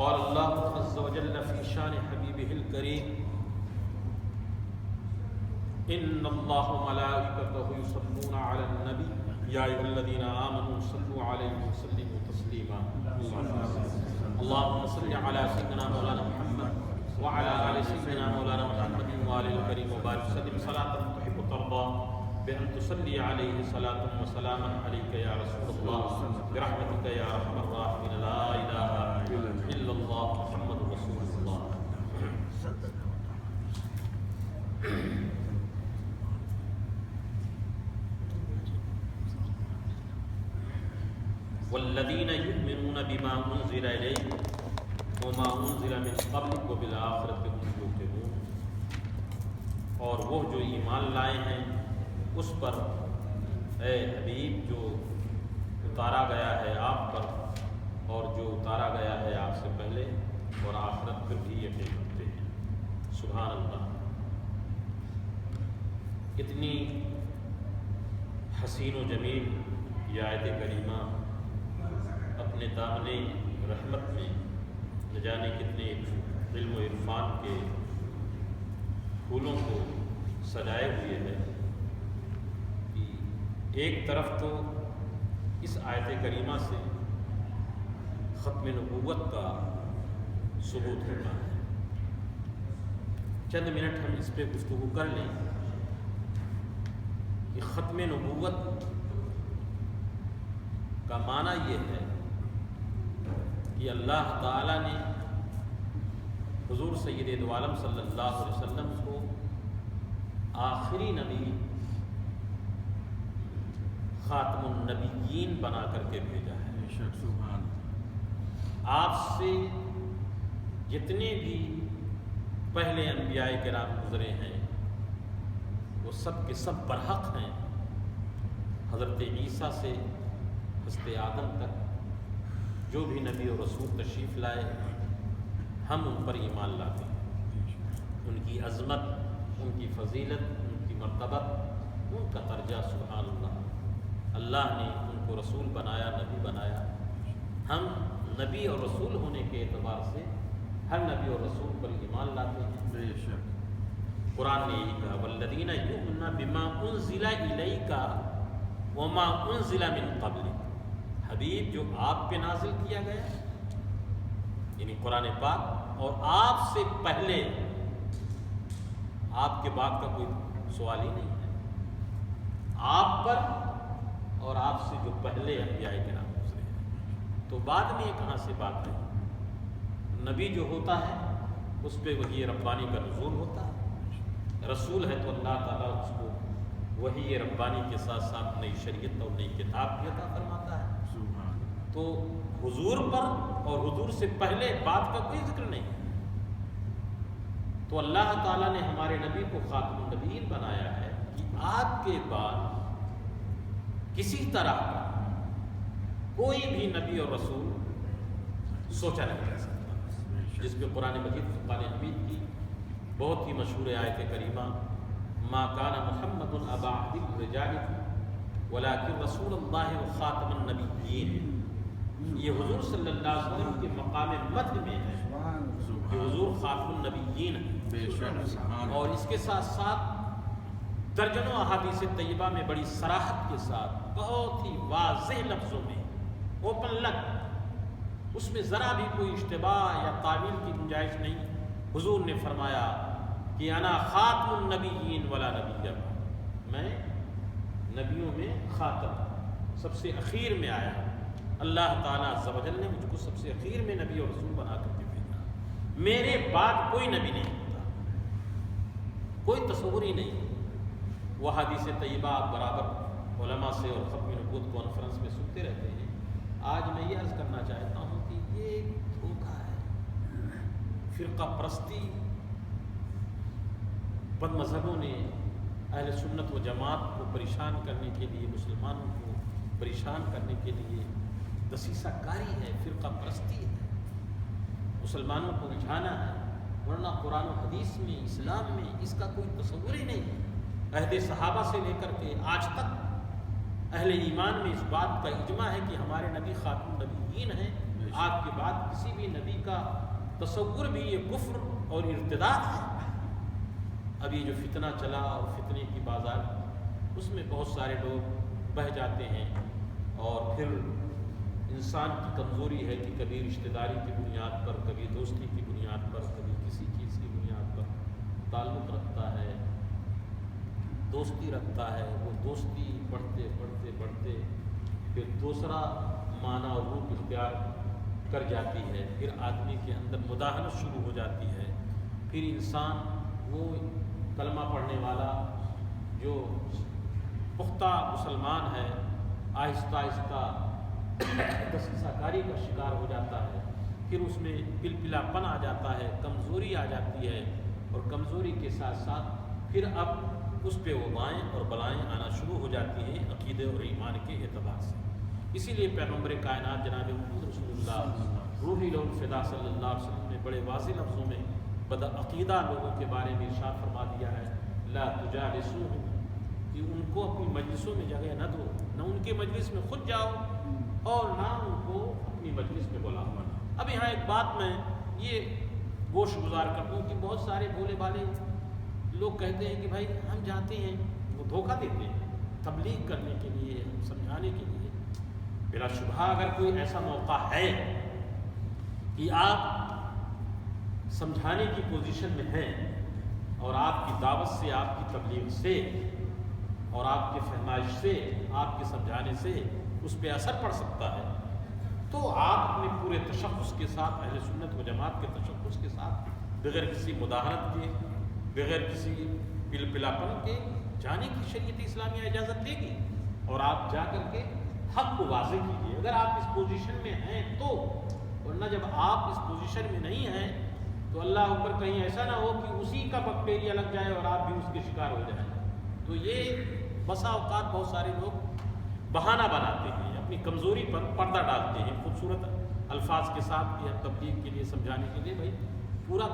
قال اللہ عز وجل فی شان حبیبہ الکریم ان اللہ وملائکتہ یصلون علی النبی یا ایھا الذین آمنوا صلوا علیہ وسلموا تسلیما اللهم صل علی سیدنا مولانا محمد وعلى آل سيدنا مولانا محمد وآل الكريم وبارك وسلم صلاة تحب ترضى بأن تصلي عليه صلاة وسلاما عليك يا رسول الله برحمتك يا أرحم الراحمين لا إله إلا الله محمد رسول الله والذين يؤمنون بما أنزل إليك وما انزل من قبلک وبالآخرۃ هم یوقنون، اور وہ جو ایمان لائے ہیں اس پر اے حبیب جو اتارا گیا ہے آپ پر اور جو اتارا گیا ہے آپ سے پہلے، اور آخرت پر بھی یقین رکھتے ہیں۔ سبحان اللہ، اتنی حسین و جمیل یہ آیت کریمہ اپنے دامن رحمت میں نہ جانے کتنے علم و عرفان کے پھولوں کو سجائے ہوئے ہے۔ ایک طرف تو اس آیت کریمہ سے ختم نبوت کا ثبوت ہوتا ہے۔ چند منٹ ہم اس پہ گفتگو کر لیں کہ ختم نبوت کا معنی یہ ہے کہ اللہ تعالیٰ نے حضور سید دو عالم صلی اللہ علیہ وسلم کو آخری نبی خاتم النبیین بنا کر کے بھیجا ہے۔ آپ سے جتنے بھی پہلے انبیاء کرام گزرے ہیں وہ سب کے سب برحق ہیں۔ حضرت عیسیٰ سے حضرت آدم تک جو بھی نبی اور رسول تشریف لائے ہم ان پر ایمان لاتے ہیں۔ ان کی عظمت، ان کی فضیلت، ان کی مرتبت، ان کا درجہ، سبحان اللہ، اللہ نے ان کو رسول بنایا، نبی بنایا۔ ہم نبی اور رسول ہونے کے اعتبار سے ہر نبی اور رسول پر ایمان لاتے ہیں۔ قرآن نے یہی کہا والذین یؤمنون بما انزل الیک وما انزل من قبلک، حبیب جو آپ پہ نازل کیا گیا یعنی قرآن پاک، اور آپ سے پہلے، آپ کے بعد کا کوئی سوال ہی نہیں ہے، آپ پر اور آپ سے جو پہلے انبیاء کرام گزرے ہیں، تو بعد میں یہ کہاں سے بات ہے؟ نبی جو ہوتا ہے اس پہ وحی ربانی کا نزول ہوتا ہے، رسول ہے تو اللہ تعالیٰ اس کو وحی ربانی کے ساتھ ساتھ نئی شریعت اور نئی کتاب بھی عطا فرماتا ہے۔ تو حضور پر اور حضور سے پہلے بات کا کوئی ذکر نہیں، تو اللہ تعالیٰ نے ہمارے نبی کو خاتم النبیین بنایا ہے کہ آپ کے بعد کسی طرح کا کوئی بھی نبی اور رسول سوچا نہیں جا سکتا، جس میں قرآن مجید فرقان حمید کی بہت ہی مشہور آیت کریمہ ما کان محمد ابا احد من رجالکم ولکن رسول اللہ وخاتم النبیین، یہ حضور صلی اللہ علیہ وسلم کے مقام مدح میں ہے کہ حضور خاتم النبیین ہے، اور اس کے ساتھ ساتھ درجنوں احادیث طیبہ میں بڑی صراحت کے ساتھ بہت ہی واضح لفظوں میں اوپن لگ، اس میں ذرا بھی کوئی اشتباہ یا تعویل کی گنجائش نہیں، حضور نے فرمایا کہ انا خاتم النبیین ولا نبی بعد، میں نبیوں میں خاتم، سب سے اخیر میں آیا، اللہ تعالیٰ عز و جل نے مجھ کو سب سے اخیر میں نبی اور رسول بنا کر کے بھیجا، میرے بعد کوئی نبی نہیں ہوتا، کوئی تصور ہی نہیں۔ وہ حدیث طیبہ آپ برابر علماء سے اور ختم نبوت کانفرنس میں سنتے رہتے ہیں۔ آج میں یہ عرض کرنا چاہتا ہوں کہ یہ دھوکہ ہے، فرقہ پرستی، بد مذہبوں نے اہل سنت و جماعت کو پریشان کرنے کے لیے، مسلمانوں کو پریشان کرنے کے لیے دسیسہ کاری ہے، فرقہ پرستی ہے، مسلمانوں کو الجھانا ہے، ورنہ قرآن و حدیث میں، اسلام میں اس کا کوئی تصور ہی نہیں ہے۔ عہد صحابہ سے لے کر کے آج تک اہل ایمان میں اس بات کا اجماع ہے کہ ہمارے نبی خاتم النبیین ہیں، آپ کے بعد کسی بھی نبی کا تصور بھی یہ کفر اور ارتداد ہے۔ اب یہ جو فتنہ چلا اور فتنے کی بازار، اس میں بہت سارے لوگ بہہ جاتے ہیں، اور پھر انسان کی کمزوری ہے کہ کبھی رشتہ داری کی بنیاد پر، کبھی دوستی کی بنیاد پر، کبھی کسی چیز کی بنیاد پر تعلق رکھتا ہے، دوستی رکھتا ہے۔ وہ دوستی بڑھتے بڑھتے بڑھتے پھر دوسرا معنی اور روپ اختیار کر جاتی ہے، پھر آدمی کے اندر مداہنت شروع ہو جاتی ہے، پھر انسان وہ کلمہ پڑھنے والا جو پختہ مسلمان ہے آہستہ آہستہ دسیسہ کاری کا شکار ہو جاتا ہے، پھر اس میں پلپلا پن آ جاتا ہے، کمزوری آ جاتی ہے، اور کمزوری کے ساتھ ساتھ پھر اب اس پہ وبائیں اور بلائیں آنا شروع ہو جاتی ہیں عقیدے اور ایمان کے اعتبار سے۔ اسی لیے پیغمبر کائنات جناب محمد رسول اللہ روحی الفدا صلی اللہ علیہ وسلم نے بڑے واضح لفظوں میں بدعقیدہ لوگوں کے بارے میں ارشاد فرما دیا ہے، لا تجالسوہم، کہ ان کو اپنی مجلسوں میں جگہ نہ دو، نہ ان کے مجلس میں خود جاؤ اور نہ ان کو اپنی مجلس میں بلاؤ۔ اب یہاں ایک بات میں یہ گوش گزار کر دوں کہ بہت سارے بھولے بھالے لوگ کہتے ہیں کہ بھائی ہم جاتے ہیں، وہ دھوکہ دیتے ہیں تبلیغ کرنے کے لیے، سمجھانے کے لیے۔ بلا شبہ اگر کوئی ایسا موقع ہے کہ آپ سمجھانے کی پوزیشن میں ہیں اور آپ کی دعوت سے، آپ کی تبلیغ سے اور آپ کے فرمائش سے، آپ کے سمجھانے سے اس پہ اثر پڑ سکتا ہے، تو آپ اپنے پورے تشخص کے ساتھ، اہل سنت و جماعت کے تشخص کے ساتھ، بغیر کسی مداہنت کے، بغیر کسی پلپلاپن کے جانے کی شریعت اسلامیہ اجازت دے گی، اور آپ جا کر کے حق کو واضح کیجیے اگر آپ اس پوزیشن میں ہیں تو، ورنہ جب آپ اس پوزیشن میں نہیں ہیں تو اللہ اوپر کہیں ایسا نہ ہو کہ اسی کا بیکٹیریا لگ جائے اور آپ بھی اس کے شکار ہو جائیں۔ تو یہ بسا اوقات بہت سارے لوگ بہانہ بناتے ہیں، اپنی کمزوری پر پردہ ڈالتے ہیں خوبصورت الفاظ کے ساتھ کہ ہم تبلیغ کے لیے، سمجھانے کے لیے۔ بھائی پورا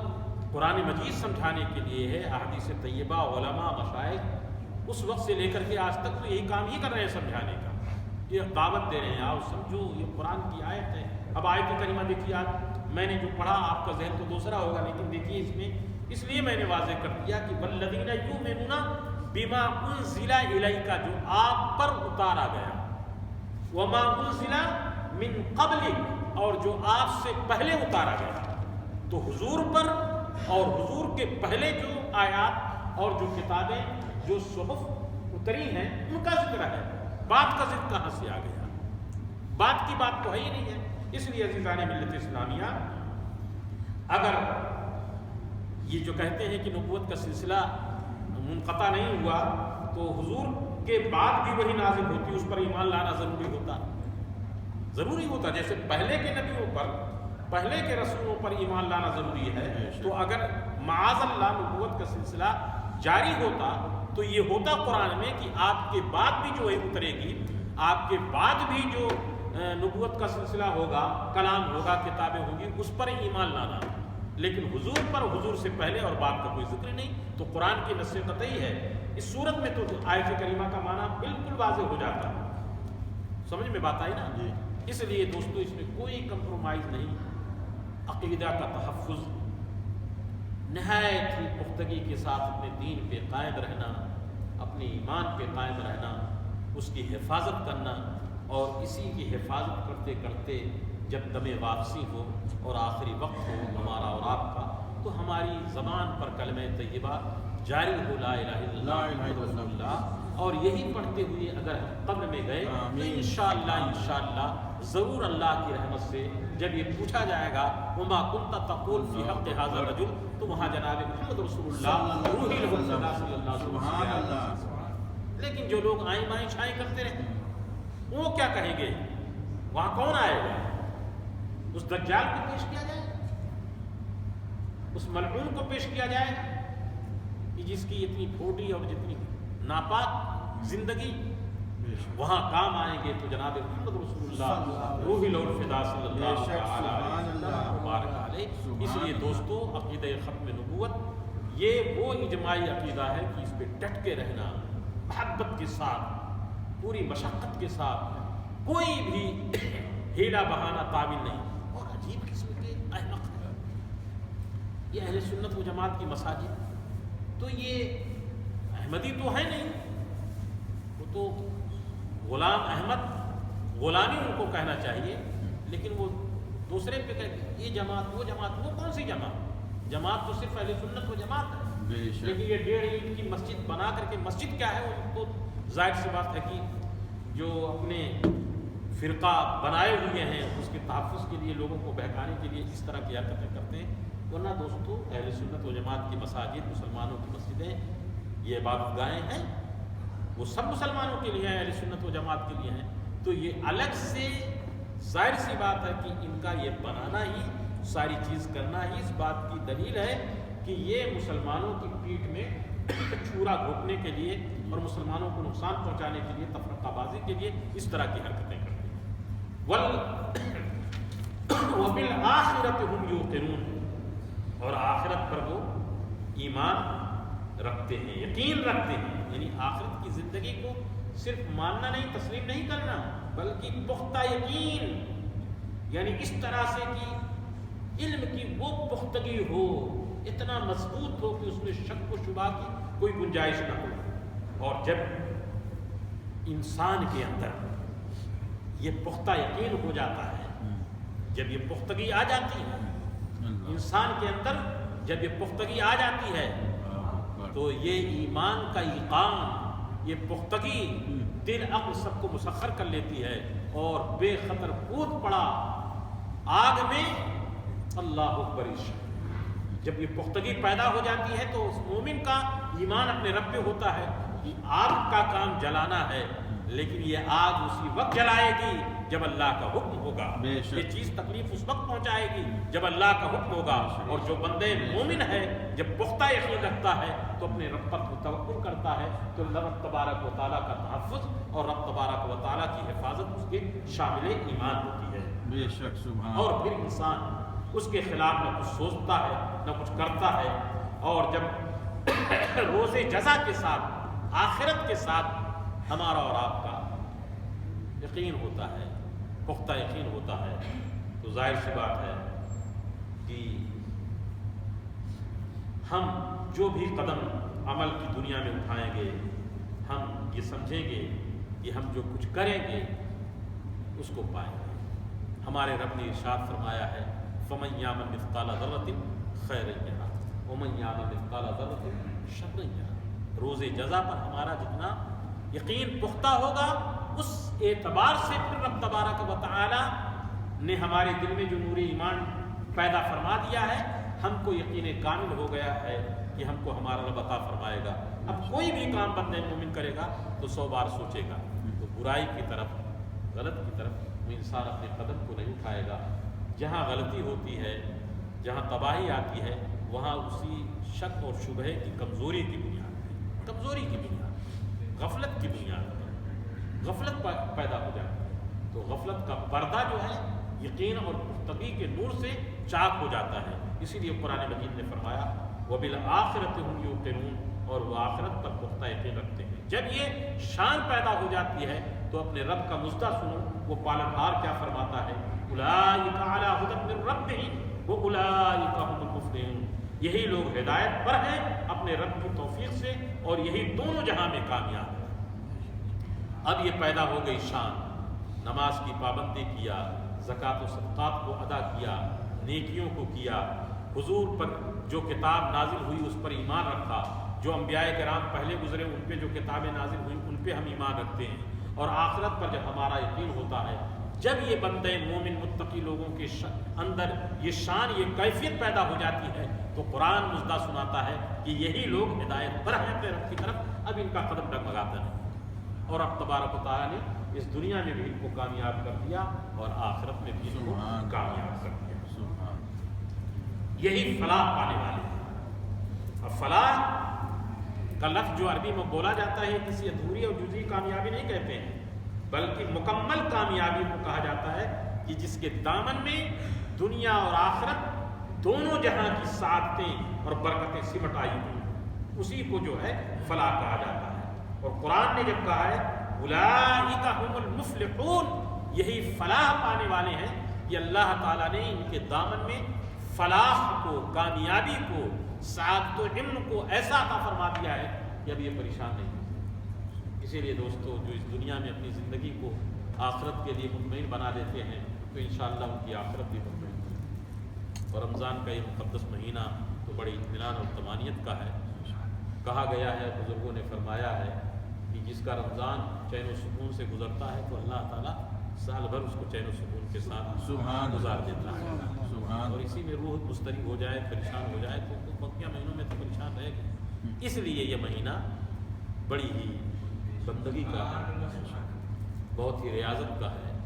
قرآن مجید سمجھانے کے لیے ہے، احادیث طیبہ، علماء، مشائخ اس وقت سے لے کر کے آج تک تو یہی کام ہی کر رہے ہیں سمجھانے کا، یہ دعوت دے رہے ہیں، آؤ سمجھو، یہ قرآن کی آیت ہے۔ اب آیت کریمہ دیکھیے، آج میں نے جو پڑھا آپ کا ذہن تو دوسرا ہوگا، لیکن دیکھیے اس میں اس لیے میں نے واضح کر دیا کہ والذین یؤمنون بما انزل الیک، جو آپ پر اتارا گیا، وما انزل من قبلک، اور جو آپ سے پہلے اتارا گیا۔ تو حضور پر اور حضور کے پہلے جو آیات اور جو کتابیں، جو صحف اتری ہیں، ان کا ذکر ہے۔ بات کا ذکر کہاں سے آ گیا؟ بات کی بات تو ہے ہی نہیں ہے۔ اس لیے عزیزان ملت اسلامیہ، اگر یہ جو کہتے ہیں کہ نبوت کا سلسلہ منقطع نہیں ہوا، تو حضور کے بعد بھی وہی نازل ہوتی، اس پر ایمان لانا ضروری ہوتا، جیسے پہلے کے نبیوں پر، پہلے کے رسولوں پر ایمان لانا ضروری ہے۔ تو اگر معاذ اللہ نبوت کا سلسلہ جاری ہوتا تو یہ ہوتا قرآن میں کہ آپ کے بعد بھی جو ہے اترے گی، آپ کے بعد بھی جو نبوت کا سلسلہ ہوگا، کلام ہوگا، کتابیں ہوں گی، اس پر ایمان لانا۔ لیکن حضور پر، حضور سے پہلے اور بعد کا کوئی ذکر نہیں۔ تو قرآن کی نص قطعی ہے۔ اس صورت میں تو آیت کریمہ کا معنی بالکل واضح ہو جاتا ہے۔ سمجھ میں بات آئی نا؟ اس لیے دوستو اس میں کوئی کمپرومائز نہیں، عقیدہ کا تحفظ، نہایت ہی پختگی کے ساتھ اپنے دین پہ قائم رہنا، اپنے ایمان پہ قائم رہنا، اس کی حفاظت کرنا، اور اسی کی حفاظت کرتے کرتے جب دم واپسی ہو اور آخری وقت ہو ہمارا اور آپ کا، تو ہماری زبان پر کلمہ طیبہ جاری ہو، لا الہ الا اللہ محمد رسول اللہ، اور یہی پڑھتے ہوئے اگر ہم قبر میں گئے تو انشاءاللہ ضرور اللہ کی رحمت سے جب یہ پوچھا جائے گا وما کنت تقول فی حق ھذا الرجل، تو وہاں جناب محمد رسول اللہ روحی الفدا صلی اللہ علیہ وسلم۔ لیکن جو لوگ آئیں بائیں چھائیں کرتے رہے، وہ کیا کہیں گے؟ وہاں کون آئے گا؟ اس دجال کو پیش کیا جائے گا، اس ملعون کو پیش کیا جائے گا کہ جس کی اتنی پھوٹی اور جتنی ناپاک زندگی وہاں کام آئیں گے۔ تو جناب محمد رسول اللہ روح الفدا صلی اللہ علیہ وسلم مبارک علیہ۔ اس لیے دوستو عقیدہ ختم نبوت یہ وہ اجماعی عقیدہ ہے کہ اس پہ ڈٹ کے رہنا، محبت کے ساتھ، پوری مشقت کے ساتھ، کوئی بھی ہیلا بہانہ تعویل نہیں۔ یہ اہل سنت و جماعت کی مساجد، تو یہ احمدی تو ہے نہیں، وہ تو غلام احمد، غلامی ان کو کہنا چاہیے، لیکن وہ دوسرے پہ کہ یہ جماعت وہ جماعت، وہ کون سی جماعت؟ جماعت تو صرف اہل سنت و جماعت ہے، لیکن یہ 1.5 اینٹ کی مسجد بنا کر کے، مسجد کیا ہے ان کو ظاہر سی بات ہے کہ جو اپنے فرقہ بنائے ہوئے ہیں اس کے تحفظ کے لیے، لوگوں کو بہکانے کے لیے اس طرح کی حرکتیں کرتے ہیں، ورنہ دوستو اہل سنت و جماعت کی مساجد، مسلمانوں کی مسجدیں، یہ عبادت گاہیں ہیں، وہ سب مسلمانوں کے لیے ہیں، اہل سنت و جماعت کے لیے ہیں، تو یہ الگ سے ظاہر سی بات ہے کہ ان کا یہ بنانا ہی، ساری چیز کرنا ہی اس بات کی دلیل ہے کہ یہ مسلمانوں کی پیٹھ میں چھورا گھونپنے کے لیے اور مسلمانوں کو نقصان پہنچانے کے لیے، تفرقہ بازی کے لیے اس طرح کی حرکتیں کرتے ہیں۔ وَبِالْآخِرَةِ هُمْ يُوقِنُونَ، اور آخرت پر وہ ایمان رکھتے ہیں، یقین رکھتے ہیں، یعنی آخرت کی زندگی کو صرف ماننا نہیں، تسلیم نہیں کرنا، بلکہ پختہ یقین، یعنی اس طرح سے کہ علم کی وہ پختگی ہو، اتنا مضبوط ہو کہ اس میں شک و شبہ کی کوئی گنجائش نہ ہو۔ اور جب انسان کے اندر یہ پختہ یقین ہو جاتا ہے، جب یہ پختگی آ جاتی ہے انسان کے اندر، جب یہ پختگی آ جاتی ہے تو یہ ایمان کا ایقان، یہ پختگی دل عقل سب کو مسخر کر لیتی ہے، اور بے خطر کود پڑا آگ میں، اللہ اکبر۔ جب یہ پختگی پیدا ہو جاتی ہے تو اس مومن کا ایمان اپنے رب پہ ہوتا ہے کہ آگ کا کام جلانا ہے، لیکن یہ آگ اسی وقت جلائے گی جب اللہ کا حکم ہوگا، یہ چیز تکلیف اس وقت پہنچائے گی جب اللہ کا حکم ہوگا۔ اور جو بندے مومن ہے جب پختہ یقین رکھتا ہے تو اپنے رب پر توکل کرتا ہے، تو رب تبارک و تعالیٰ کا تحفظ اور رب تبارک و تعالیٰ کی حفاظت اس کے شامل ایمان ہوتی ہے۔ بے شک، سبحان۔ اور پھر انسان اس کے خلاف نہ کچھ سوچتا ہے نہ کچھ کرتا ہے، اور جب روز جزا کے ساتھ، آخرت کے ساتھ ہمارا اور آپ کا یقین ہوتا ہے، پختہ یقین ہوتا ہے، تو ظاہر سی بات ہے کہ ہم جو بھی قدم عمل کی دنیا میں اٹھائیں گے، ہم یہ سمجھیں گے کہ ہم جو کچھ کریں گے اس کو پائیں گے۔ ہمارے رب نے ارشاد فرمایا ہے، فَمَن يَعْمَلْ مِثْقَالَ ذَرَّةٍ خَيْرًا يَرَهُ وَمَن يَعْمَلْ مِثْقَالَ ذَرَّةٍ شَرًّا يَرَهُ۔ روز جزا پر ہمارا جتنا یقین پختہ ہوگا، اس اعتبار سے پھر رب تبارک و تعالی نے ہمارے دل میں جو نور ایمان پیدا فرما دیا ہے، ہم کو یقین کامل ہو گیا ہے کہ ہم کو ہمارا رب عطا فرمائے گا۔ اب کوئی بھی کام بندے مومن کرے گا تو 100 بار سوچے گا، تو برائی کی طرف، غلط کی طرف وہ انسان اپنے قدم کو نہیں اٹھائے گا۔ جہاں غلطی ہوتی ہے، جہاں تباہی آتی ہے، وہاں اسی شک اور شبہ کی کمزوری کی بنیاد ہے، کمزوری کی بنیاد، غفلت کی بنیاد ہے، غفلت پیدا ہو جاتی ہے، تو غفلت کا پردہ جو ہے یقین اور پختگی کے نور سے چاک ہو جاتا ہے۔ اسی لیے قرآن مجید نے فرمایا وَبِالْآخِرَةِ هُمْ يُوقِنُونَ، اور وہ آخرت پر پختہ یقین رکھتے ہیں۔ جب یہ شان پیدا ہو جاتی ہے تو اپنے رب کا مژدہ سنو، وہ پالنہار کیا فرماتا ہے، أُولَٰئِكَ عَلَىٰ هُدًى مِّن رَّبِّهِمْ وَأُولَٰئِكَ هُمُ الْمُفْلِحُونَ۔ یہی لوگ ہدایت پر ہیں اپنے رب کی توفیق سے، اور یہی دونوں جہاں میں کامیاب ہیں۔ اب یہ پیدا ہو گئی شان، نماز کی پابندی کیا، زکوٰۃ و صدقات کو ادا کیا، نیکیوں کو کیا، حضور پر جو کتاب نازل ہوئی اس پر ایمان رکھا، جو انبیاء کرام پہلے گزرے ان پہ جو کتابیں نازل ہوئی ان پہ ہم ایمان رکھتے ہیں، اور آخرت پر جب ہمارا یقین ہوتا ہے، جب یہ بندے مومن متقی لوگوں کے اندر یہ شان، یہ کیفیت پیدا ہو جاتی ہے، تو قرآن مژدہ سناتا ہے کہ یہی لوگ ہدایت پر ہیں اپنے رب کی طرف، اب ان کا قدم ڈگمگاتا نہیں۔ اور اب تبارک و تعالیٰ نے اس دنیا میں بھی ان کو کامیاب کر دیا اور آخرت میں بھی ان کو کامیاب کر دیا۔ یہی فلاح پانے والے ہیں۔ اب فلاح کا لفظ جو عربی میں بولا جاتا ہے، کسی ادھوری اور جزوی کامیابی نہیں کہتے ہیں، بلکہ مکمل کامیابی کو کہا جاتا ہے کہ جس کے دامن میں دنیا اور آخرت دونوں جہاں کی سعادتیں اور برکتیں سمٹ آئی ہوئی، اسی کو جو ہے فلاح کہا جاتا ہے۔ اور قرآن نے جب کہا ہے اولئک هم المفلحون، یہی فلاح پانے والے ہیں، یہ اللہ تعالیٰ نے ان کے دامن میں فلاح کو، کامیابی کو، سعادت و علم کو ایسا عطا فرما دیا ہے کہ اب یہ پریشان نہیں ہے۔ اسی لیے دوستو، جو اس دنیا میں اپنی زندگی کو آخرت کے لیے مطمئن بنا دیتے ہیں تو انشاءاللہ ان کی آخرت بھی مطمئن ہوگی۔ اور رمضان کا یہ مقدس مہینہ تو بڑی اطمینان اور طمانینت کا ہے۔ کہا گیا ہے، بزرگوں نے فرمایا ہے کہ جس کا رمضان چین و سکون سے گزرتا ہے تو اللہ تعالیٰ سال بھر اس کو چین و سکون کے ساتھ گزار دیتا ہے۔ اور اسی میں روح مضطرب ہو جائے، پریشان ہو جائے تو بقیہ مہینوں میں تو پریشان رہے گا۔ اس لیے یہ مہینہ بڑی ہی بندگی کا ہے، بہت ہی ریاضت کا ہے،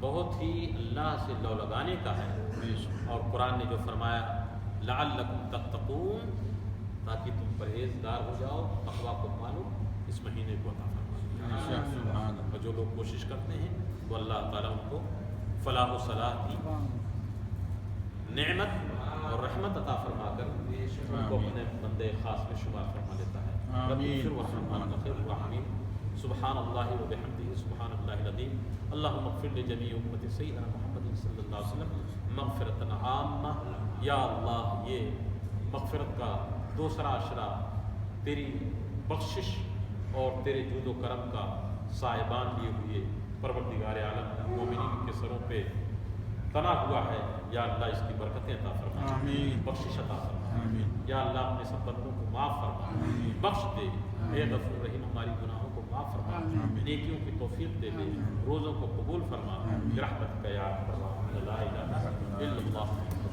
بہت ہی اللہ سے لو لگانے کا ہے۔ اور قرآن نے جو فرمایا لعلکم تتقون، تاکہ تم پرہیزگار ہو جاؤ، تقویٰ کو پالو، اس مہینے کو عطا فرمایا۔ اور جو لوگ کوشش کرتے ہیں تو اللہ تعالیٰ ان کو فلاح و صلاح کی نعمت اور رحمت عطا فرما کر ان کو اپنے بندے خاص میں شمار فرما لیتا ہے۔ سبحان اللہ و بحمدہ، سبحان اللہ العظیم۔ اللہم اغفر لجمیع امت سیدنا محمد صلی اللہ علیہ وسلم مغفرۃ عامہ۔ یا اللہ، یہ مغفرت کا دوسرا اشرا تیری بخشش اور تیرے جود و کرم کا سائبان لیے ہوئے پروردگار عالم مومنین کے سروں پہ تنا ہوا ہے۔ یا اللہ، اس کی برکتیں عطا فرما، بخشش عطا فرما۔ یا اللہ، اپنے سب بندوں کو معاف فرما، بخش دے۔ اے غفور رحیم، ہماری گناہوں کو معاف فرما، نیکیوں کی توفیق دے دے، روزوں کو قبول فرما، برحمتک یا ارحم الراحمین، لا الہ الا اللہ۔